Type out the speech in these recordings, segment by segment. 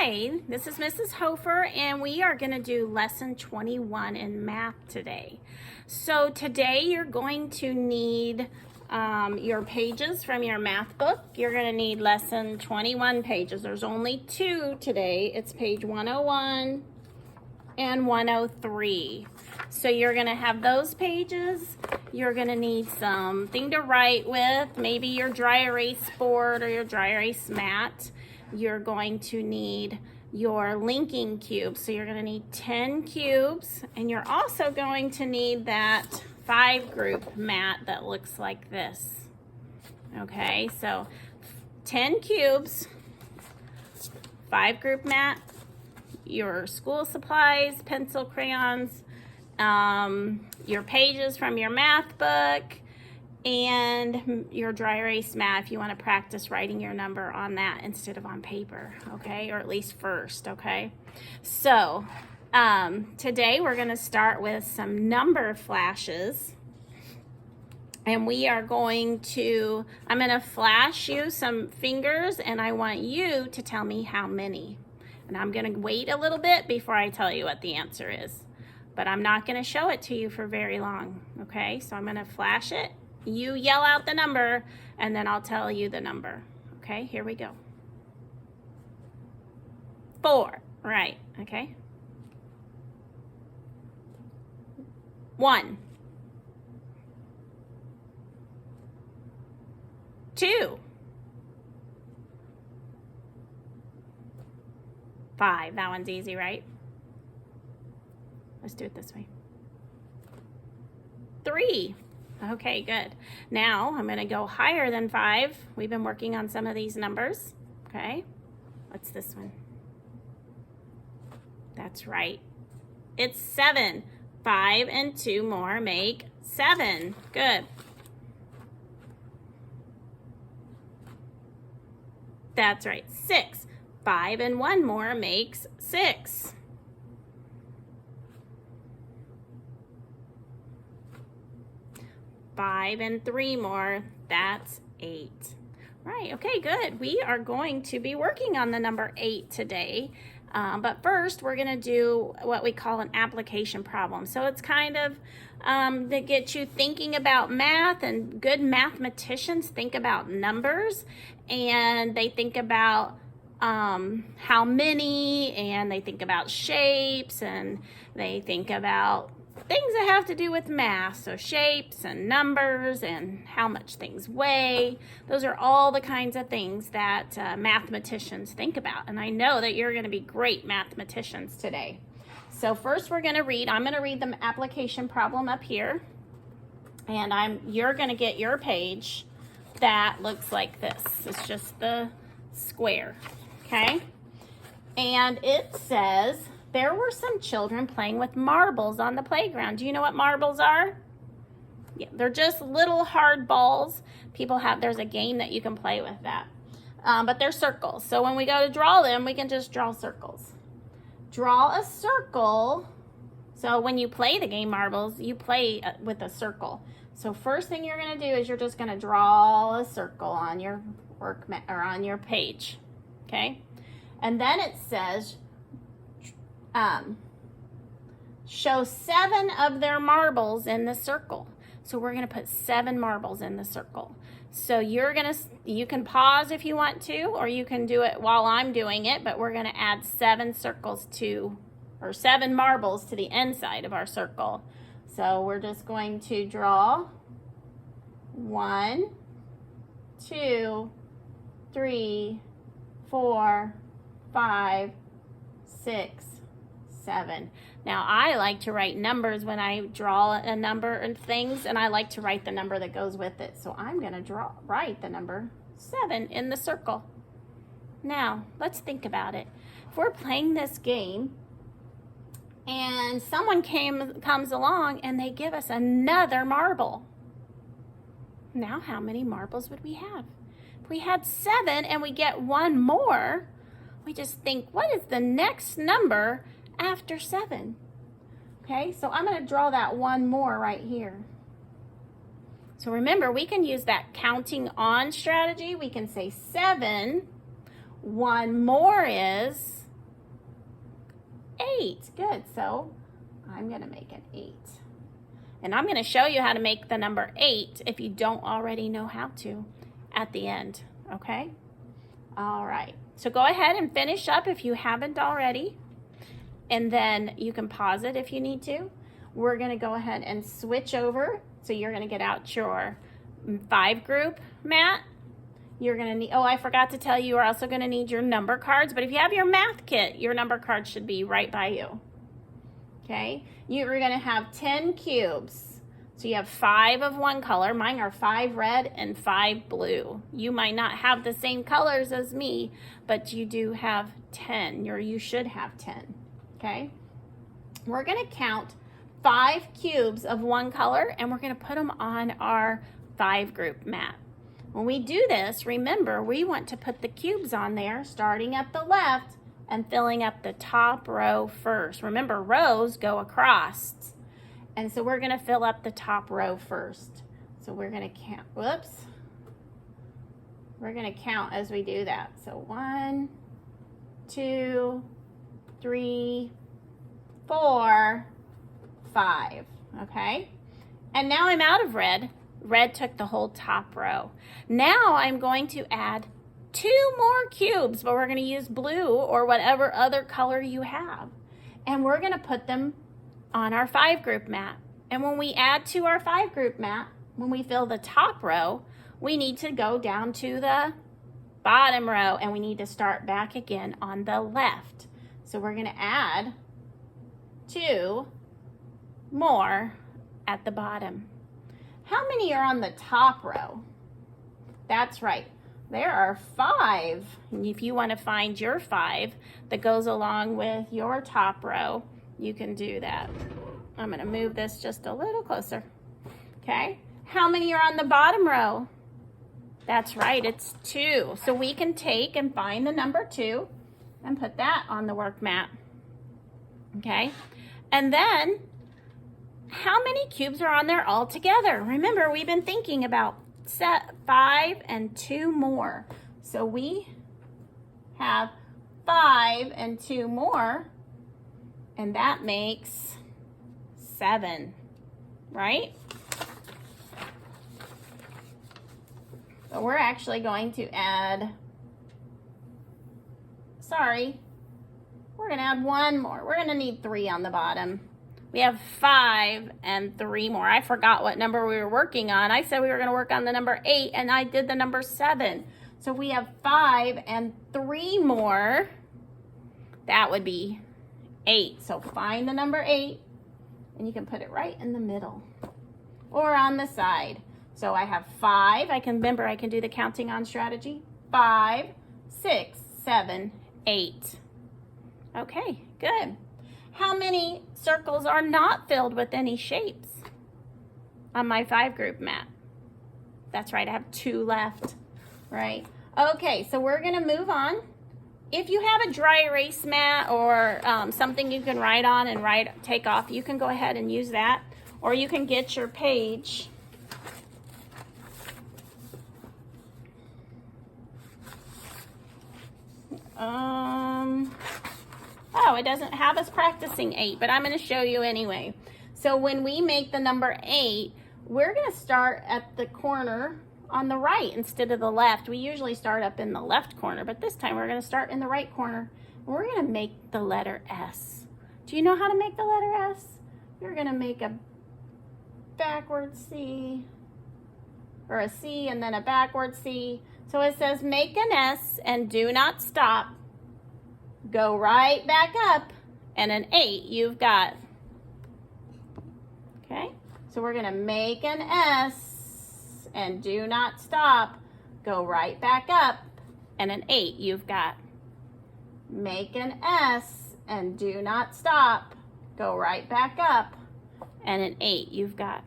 Hi, this is Mrs. Hofer, and we are going to do lesson 21 in math today. So today you're going to need your pages from your math book. You're going to need lesson 21 pages. There's only two today. It's page 101 and 103. So you're going to have those pages. You're going to need something to write with, maybe your dry erase board or your dry erase mat. You're going to need your linking cube. So you're going to need 10 cubes, and you're also going to need that 5-group mat that looks like this. Okay, so 10 cubes, 5-group mat, your school supplies, pencil, crayons, your pages from your math book, and your dry erase mat if you want to practice writing your number on that instead of on paper, okay? Or at least first, okay? So today we're going to start with some number flashes. And we are going to, I'm going to flash you some fingers, and I want you to tell me how many. And I'm going to wait a little bit before I tell you what the answer is. But I'm not going to show it to you for very long, okay? So I'm going to flash it. You yell out the number, and then I'll tell you the number. Okay, here we go. 4, right, okay. 1. 2. 5, that one's easy, right? Let's do it this way. 3. Okay, good. Now I'm going to go higher than 5. We've been working on some of these numbers. Okay, what's this one? That's right. It's 7. 5 and 2 more make 7. Good. That's right. 6. 5 and 1 more makes 6. 5 and 3 more, that's 8. Right, okay, good. We are going to be working on the number 8 today. But first, we're going to do what we call an application problem. So it's kind of to get you thinking about math, and good mathematicians think about numbers, and they think about how many, and they think about shapes, and they think about things that have to do with math, so shapes and numbers and how much things weigh. Those are all the kinds of things that mathematicians think about, and I know that you're going to be great mathematicians today. So first we're going to read, I'm going to read the application problem up here, and you're going to get your page that looks like this. It's just the square, okay? And it says, there were some children playing with marbles on the playground. Do you know what marbles are? Yeah, they're just little hard balls. There's a game that you can play with that. But they're circles. So when we go to draw them, we can just draw circles. Draw a circle. So when you play the game marbles, you play with a circle. So first thing you're going to do is you're just going to draw a circle on your on your page. Okay? And then it says, show 7 of their marbles in the circle. So we're going to put 7 marbles in the circle. So you can pause if you want to, or you can do it while I'm doing it, but we're going to add 7 marbles to the inside of our circle. So we're just going to draw 1, 2, 3, 4, 5, 6, 7. Now I like to write numbers when I draw a number and things, and I like to write the number that goes with it. So I'm going to write the number 7 in the circle. Now let's think about it. If we're playing this game and someone comes along and they give us another marble, now how many marbles would we have? If we had 7 and we get 1 more, we just think, what is the next number after 7? Okay, so I'm going to draw that 1 more right here. So remember, we can use that counting on strategy. We can say 7, 1 more is 8. Good. So I'm going to make an 8. And I'm going to show you how to make the number 8 if you don't already know how to at the end. Okay? All right. So go ahead and finish up if you haven't already. And then you can pause it if you need to. We're going to go ahead and switch over. So you're going to get out your 5 group mat. You're going to need, oh, I forgot to tell you, you're also going to need your number cards. But if you have your math kit, your number card should be right by you. Okay? You're going to have 10 cubes. So you have 5 of one color. Mine are 5 red and 5 blue. You might not have the same colors as me, but you do have 10, or you should have 10. Okay? We're going to count 5 cubes of one color, and we're going to put them on our 5 group mat. When we do this, remember, we want to put the cubes on there starting at the left and filling up the top row first. Remember, rows go across. And so we're going to fill up the top row first. So we're going to count. Whoops. We're going to count as we do that. So 1, 2, 3, 4, 5. Okay? And now I'm out of red. Red took the whole top row. Now I'm going to add 2 more cubes, but we're going to use blue or whatever other color you have. And we're going to put them on our 5 group mat. And when we add to our 5 group mat, when we fill the top row, we need to go down to the bottom row and we need to start back again on the left. So we're going to add 2 more at the bottom. How many are on the top row? That's right. There are 5. And if you want to find your 5 that goes along with your top row, you can do that. I'm going to move this just a little closer. Okay. How many are on the bottom row? That's right. It's 2. So we can take and find the number 2 and put that on the work mat. Okay. And then how many cubes are on there all together? Remember, we've been thinking about 5 and 2 more. So we have 5 and 2 more, and that makes 7, right? So we're actually going to add, we're going to add 1 more. We're going to need 3 on the bottom. We have 5 and 3 more. I forgot what number we were working on. I said we were going to work on the number 8, and I did the number 7. So we have 5 and 3 more. That would be 8. So find the number 8, and you can put it right in the middle or on the side. So I have 5. I can do the counting on strategy. 5, 6, 7, 8. Okay, good. How many circles are not filled with any shapes on my 5 group mat? That's right, I have 2 left, right? Okay, so we're gonna move on. If you have a dry erase mat or something you can write on and take off, you can go ahead and use that. Or you can get your page. Oh, it doesn't have us practicing 8, but I'm going to show you anyway. So when we make the number 8, we're going to start at the corner on the right instead of the left. We usually start up in the left corner, but this time we're going to start in the right corner. And we're going to make the letter S. Do you know how to make the letter S? You're going to make a backward C, or a C and then a backward C. So it says make an S and do not stop. Go right back up, and an 8 you've got. Okay, so we're going to make an S and do not stop. Go right back up, and an 8 you've got. Make an S and do not stop. Go right back up, and an 8 you've got.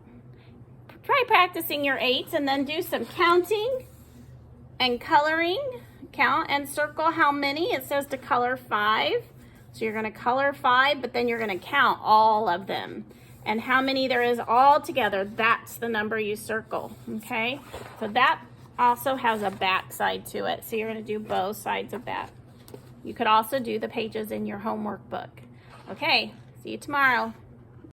Try practicing your 8s and then do some counting and coloring. Count and circle how many. It says to color 5. So you're going to color 5, but then you're going to count all of them. And how many there is all together, that's the number you circle. Okay? So that also has a back side to it. So you're going to do both sides of that. You could also do the pages in your homework book. Okay, see you tomorrow.